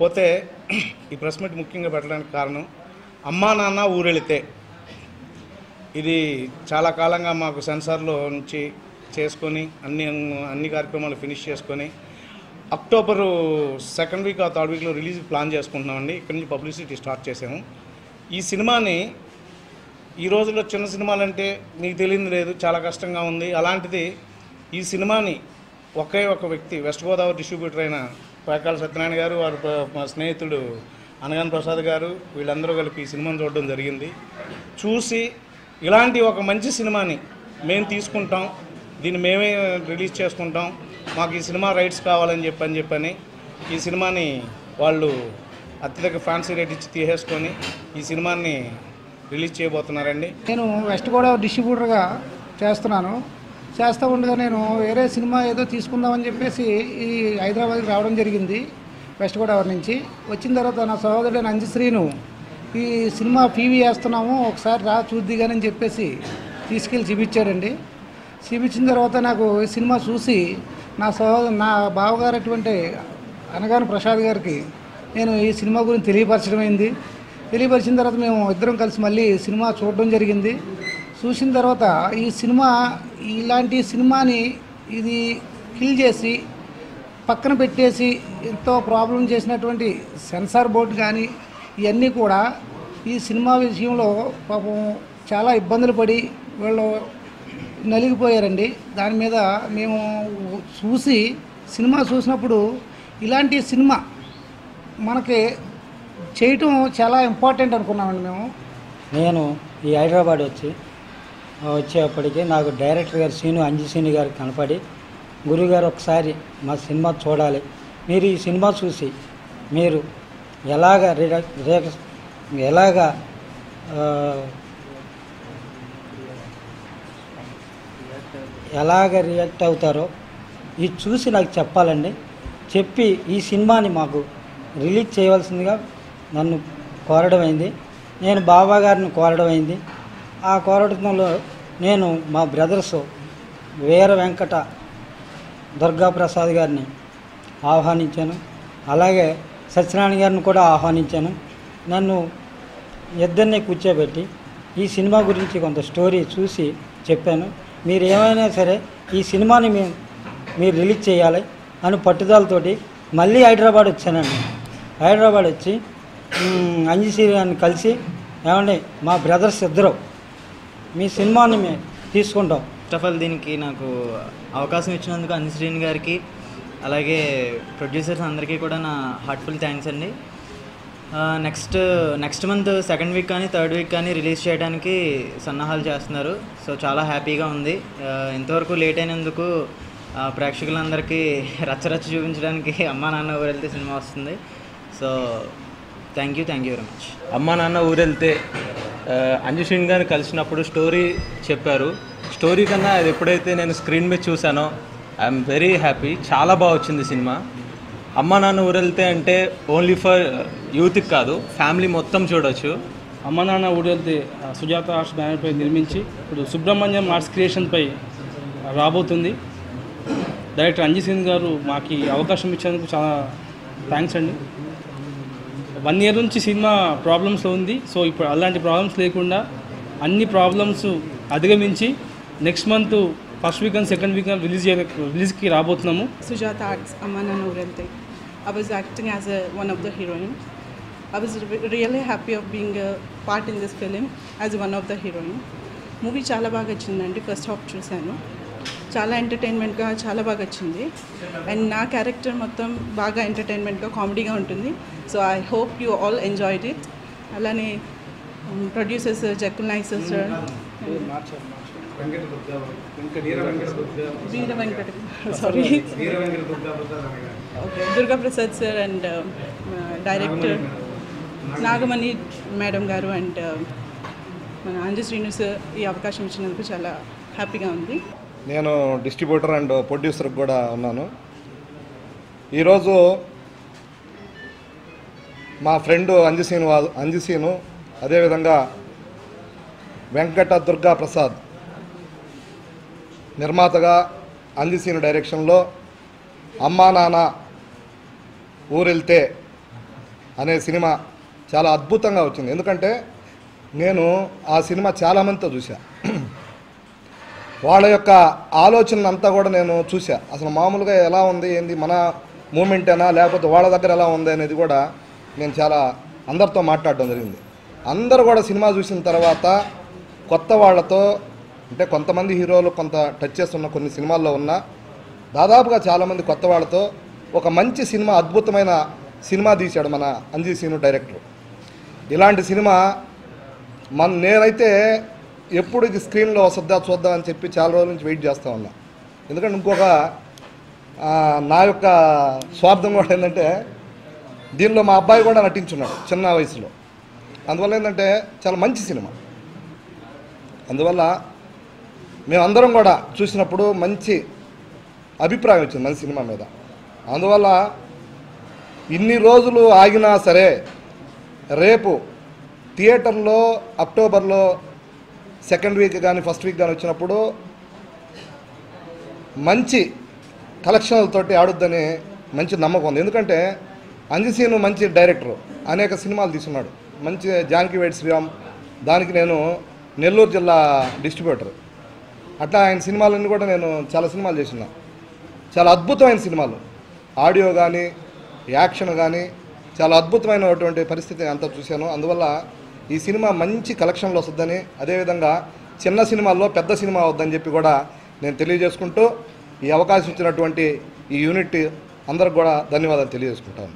పోతే ఈ press meet ముఖ్యంగా పెట్టడానికి కారణం అమ్మా నాన్న ఊరెళితే ఇది చాలా కాలంగా మాకు సెన్సార్లో నుంచి చేసుకొని అన్ని కార్యక్రమాలు ఫినిష్ చేసుకొని అక్టోబరు సెకండ్ వీక్ ఆ థర్డ్ వీక్లో రిలీజ్ ప్లాన్ చేసుకుంటున్నామండి. ఇక్కడి నుంచి పబ్లిసిటీ స్టార్ట్ చేసాము. ఈ సినిమాని ఈ రోజుల్లో చిన్న సినిమాలంటే మీకు తెలియదు లేదు, చాలా కష్టంగా ఉంది. అలాంటిది ఈ సినిమాని ఒకే ఒక వ్యక్తి వెస్ట్ గోదావరి డిస్ట్రిబ్యూటర్ అయిన పాకాల సత్యనారాయణ గారు, వారు మా స్నేహితుడు అనగాని ప్రసాద్ గారు, వీళ్ళందరూ కలిపి ఈ సినిమాని చూడడం జరిగింది. చూసి ఇలాంటి ఒక మంచి సినిమాని మేము తీసుకుంటాం, దీన్ని మేమే రిలీజ్ చేసుకుంటాం, మాకు ఈ సినిమా రైట్స్ కావాలని చెప్పని ఈ సినిమాని వాళ్ళు అత్యధిక ఫ్యాన్సీ రేట్ ఇచ్చి తీసేసుకొని ఈ సినిమాని రిలీజ్ చేయబోతున్నారండి. నేను వెస్ట్ గోదావరి డిస్ట్రిబ్యూటర్గా చేస్తూ ఉండగా నేను వేరే సినిమా ఏదో తీసుకుందామని చెప్పేసి ఈ హైదరాబాద్కి రావడం జరిగింది. వెస్ట్ గోదావరి నుంచి వచ్చిన తర్వాత నా సహోదరుడైన అంజశ్రీను ఈ సినిమా పీవీ వేస్తున్నాము, ఒకసారి రా చూద్దిగానని చెప్పేసి తీసుకెళ్ళి చూపించాడండి. చూపించిన తర్వాత నాకు ఈ సినిమా చూసి నా బావగారు అటువంటి అనగాని ప్రసాద్ గారికి నేను ఈ సినిమా గురించి తెలియపరిచిన తర్వాత మేము ఇద్దరం కలిసి మళ్ళీ సినిమా చూడడం జరిగింది. చూసిన తర్వాత ఈ సినిమా ఇలాంటి సినిమాని ఇది కిల్ చేసి పక్కన పెట్టేసి ఎంతో ప్రాబ్లం చేసినటువంటి సెన్సార్ బోర్డు కానీ ఇవన్నీ కూడా ఈ సినిమా విషయంలో పాపం చాలా ఇబ్బందులు పడి వీళ్ళు నలిగిపోయారండి. దాని మీద మేము సినిమా చూసినప్పుడు ఇలాంటి సినిమా మనకి చేయటం చాలా ఇంపార్టెంట్ అనుకున్నామండి. నేను ఈ హైదరాబాద్ వచ్చేప్పటికి నాకు డైరెక్టర్ గారు అంజి గారు కనపడి, గురుగారు ఒకసారి మా సినిమా చూడాలి, మీరు ఈ సినిమా చూసి మీరు ఎలాగ రియాక్ట్ అవుతారో ఇది చూసి నాకు చెప్పాలండి. చెప్పి ఈ సినిమాని మాకు రిలీజ్ చేయవలసిందిగా నన్ను కోరడమైంది. నేను బాబా గారిని కోరడమైంది. ఆ కోరడంలో నేను మా బ్రదర్స్ వీర వెంకట దుర్గాప్రసాద్ గారిని ఆహ్వానించాను, అలాగే సత్యనారాయణ గారిని కూడా ఆహ్వానించాను. నన్ను ఇద్దరిని కూర్చోబెట్టి ఈ సినిమా గురించి కొంత స్టోరీ చూసి చెప్పాను. మీరు ఏమైనా సరే ఈ సినిమాని మీరు రిలీజ్ చేయాలి అని పట్టుదలతోటి మళ్ళీ హైదరాబాద్ వచ్చానండి. హైదరాబాద్ వచ్చి అంజి గారిని కలిసి, ఏమండి మా బ్రదర్స్ ఇద్దరు మీ సినిమాని మేము తీసుకుంటాం. ఫస్ట్ ఆఫ్ ఆల్ దీనికి నాకు అవకాశం ఇచ్చినందుకు అంజి గారికి, అలాగే ప్రొడ్యూసర్స్ అందరికీ కూడా నా హార్ట్ఫుల్ థ్యాంక్స్ అండి. నెక్స్ట్ మంత్ సెకండ్ వీక్ కానీ థర్డ్ వీక్ కానీ రిలీజ్ చేయడానికి సన్నాహాలు చేస్తున్నారు. సో చాలా హ్యాపీగా ఉంది. ఇంతవరకు లేట్ అయినందుకు ప్రేక్షకులందరికీ రచ్చరచ్చ చూపించడానికి అమ్మా నాన్న ఊరెళ్తే సినిమా వస్తుంది. So thank you very much. అమ్మా నాన్న ఊరెళ్తే అంజి గారిని కలిసినప్పుడు స్టోరీ చెప్పారు. స్టోరీ కన్నా అది ఎప్పుడైతే నేను స్క్రీన్ మీద చూసానో ఐఎమ్ వెరీ హ్యాపీ. చాలా బాగా వచ్చింది సినిమా. అమ్మా నాన్న ఊరెళ్తే అంటే ఓన్లీ ఫర్ యూత్కి కాదు, ఫ్యామిలీ మొత్తం చూడవచ్చు. అమ్మా నాన్న ఊరెళ్తే సుజాత ఆర్ట్స్ బ్యానర్పై నిర్మించి ఇప్పుడు సుబ్రహ్మణ్యం ఆర్ట్స్ క్రియేషన్పై రాబోతుంది. డైరెక్టర్ అంజి గారు మాకు అవకాశం ఇచ్చినందుకు చాలా థ్యాంక్స్ అండి. 1 year నుంచి సినిమా ప్రాబ్లమ్స్లో ఉంది. సో ఇప్పుడు అలాంటి ప్రాబ్లమ్స్ లేకుండా అన్ని ప్రాబ్లమ్స్ అధిగమించి next month first week and second week రిలీజ్కి రాబోతున్నాము. సుజాత ఆర్ట్స్ అమ్మా నాన్న ఊరెళ్తే I was acting as one of the heroines. I was really happy of being a part in this film as one of the heroine. Movie చాలా బాగా వచ్చిందండి. First half చూశాను, చాలా ఎంటర్టైన్మెంట్గా చాలా బాగా వచ్చింది. అండ్ నా క్యారెక్టర్ మొత్తం బాగా ఎంటర్టైన్మెంట్గా కామెడీగా ఉంటుంది. So I hope you all enjoyed it. అలానే producers Jakkul Nayak sir, Durga Prasad sir and director Nagamani madam గారు అండ్ మన అంజి శ్రీను సార్ ఈ అవకాశం ఇచ్చినందుకు చాలా హ్యాపీగా ఉంది. నేను డిస్ట్రిబ్యూటర్ అండ్ ప్రొడ్యూసర్ కూడా ఉన్నాను. ఈరోజు మా ఫ్రెండ్ అంజి అదేవిధంగా వెంకట దుర్గా ప్రసాద్ నిర్మాతగా అంజి డైరెక్షన్లో అమ్మా నాన్న ఊరెళ్తే అనే సినిమా చాలా అద్భుతంగా వచ్చింది. ఎందుకంటే నేను ఆ సినిమా చాలామందితో చూసా, వాళ్ళ యొక్క ఆలోచన అంతా కూడా నేను చూసా. అసలు మామూలుగా ఎలా ఉంది ఏంది, మన మూమెంటేనా లేకపోతే వాళ్ళ దగ్గర ఎలా ఉంది అనేది కూడా నేను చాలా అందరితో మాట్లాడడం జరిగింది. అందరూ కూడా సినిమా చూసిన తర్వాత కొత్త వాళ్ళతో, అంటే కొంతమంది హీరోలు కొంత టచ్ చేస్తున్న కొన్ని సినిమాల్లో ఉన్న దాదాపుగా చాలామంది కొత్త వాళ్ళతో ఒక మంచి సినిమా, అద్భుతమైన సినిమా తీశాడు మన అంజీ సీను డైరెక్టర్. ఇలాంటి సినిమా నేనైతే ఎప్పుడు ఇది స్క్రీన్లో వస్తుందా చూద్దాం అని చెప్పి చాలా రోజుల నుంచి వెయిట్ చేస్తూ ఉన్నా. ఎందుకంటే ఇంకొక నా యొక్క స్వార్థం కూడా ఏంటంటే దీనిలో మా అబ్బాయి కూడా నటించున్నాడు చిన్న వయసులో. అందువల్ల ఏంటంటే చాలా మంచి సినిమా. అందువల్ల మేమందరం కూడా చూసినప్పుడు మంచి అభిప్రాయం వచ్చింది మంచి సినిమా మీద. అందువల్ల ఇన్ని రోజులు ఆగినా సరే రేపు థియేటర్లో అక్టోబర్లో సెకండ్ వీక్ కానీ ఫస్ట్ వీక్ కానీ వచ్చినప్పుడు మంచి కలెక్షన్లతోటి ఆడుద్దని మంచి నమ్మకం ఉంది. ఎందుకంటే అంజీ సీను మంచి డైరెక్టరు, అనేక సినిమాలు తీసుకున్నాడు. మంచి జానకి వెయిట్ శ్రీరామ్, దానికి నేను నెల్లూరు జిల్లా డిస్ట్రిబ్యూటర్. అట్లా ఆయన సినిమాలన్నీ కూడా నేను చాలా సినిమాలు చేసిన, చాలా అద్భుతమైన సినిమాలు, ఆడియో కానీ యాక్షన్ కానీ చాలా అద్భుతమైనటువంటి పరిస్థితి అంతా చూశాను. అందువల్ల ఈ సినిమా మంచి కలెక్షన్లు వస్తుందని, అదేవిధంగా చిన్న సినిమాల్లో పెద్ద సినిమా అవుద్దని చెప్పి కూడా నేను తెలియజేసుకుంటూ ఈ అవకాశం ఇచ్చినటువంటి ఈ యూనిట్ అందరికి కూడా ధన్యవాదాలు తెలియజేసుకుంటాను.